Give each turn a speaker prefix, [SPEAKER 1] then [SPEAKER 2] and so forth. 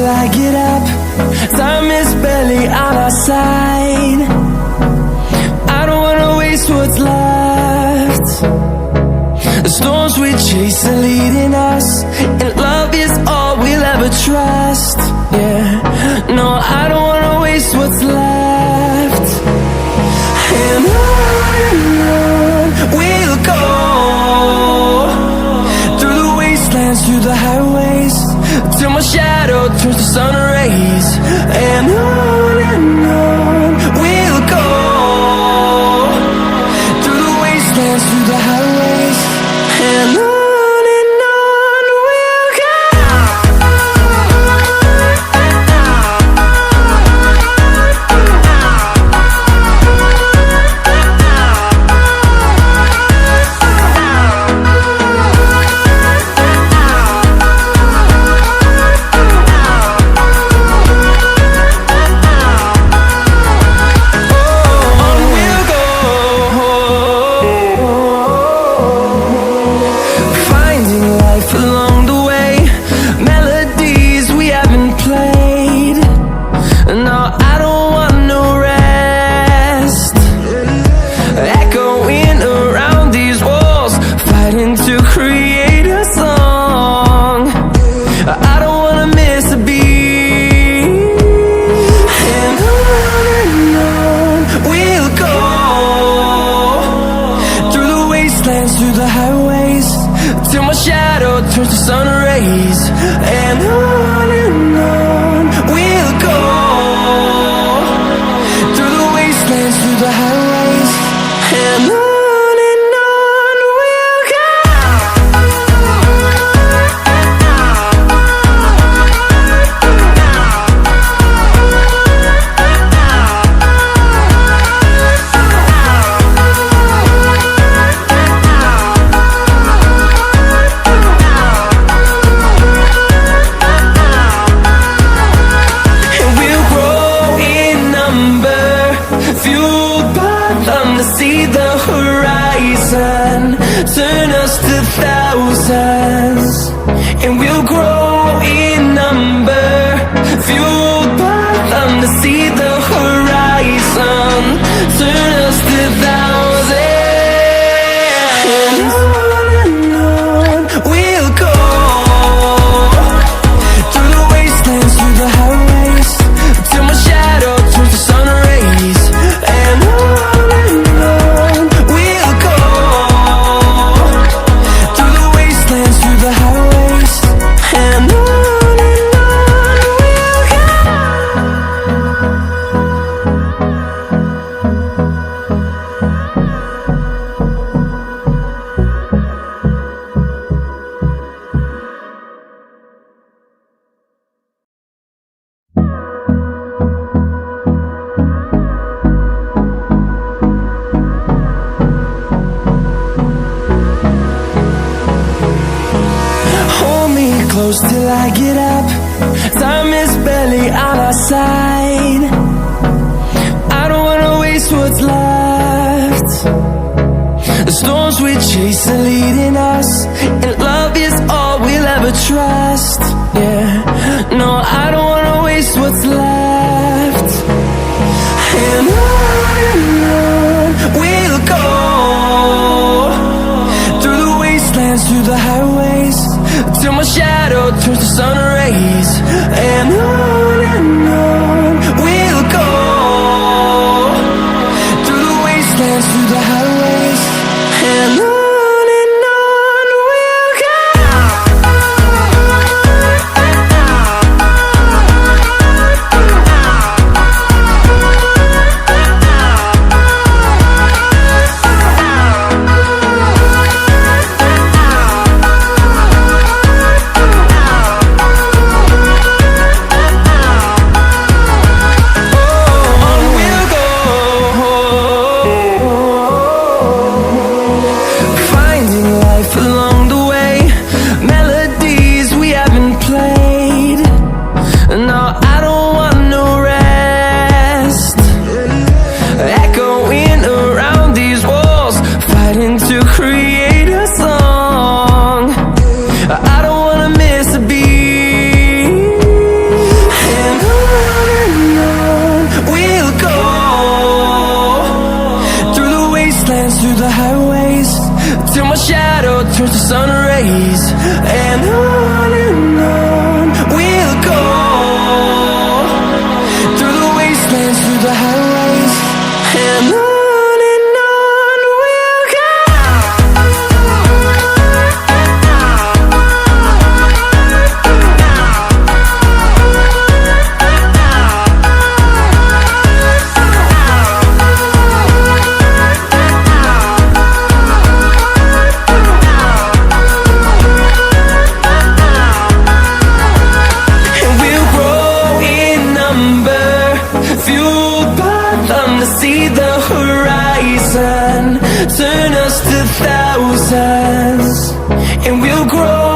[SPEAKER 1] till I get up. Time is barely on our side. I don't wanna waste what's left. The storms we chase are leading us, and love is all we'll ever trust. Yeah, no, I don't wanna waste what's left. And on we'll go, through the wastelands, through the highways, till my shadow turns to sun rays. And on we'll go, through the wastelands, through the highways, and on we'll go. Through the highways, till my shadow turns to sun rays. And on we'll go, through the wastelands, through the highways, and on we'll go. See the horizon, turn us to thousands, and we'll grow in number, fueled by them to see the horizon, turn us to thousands. And on we'll go, through the wastelands, through the highways, till my shadow turns to sun rays. And close till I get up. Time is barely on our side. I don't wanna waste what's left. The storms we chase are leading us, and love is all we'll ever trust. Yeah, no, I don't wanna waste what's left. And on we'll go, through the wastelands, through the highways, till my shadow turns to sun rays. And on we'll go, through the wastelands, through the highways, and on we'll go. see the horizon, turn us to thousands, and we'll grow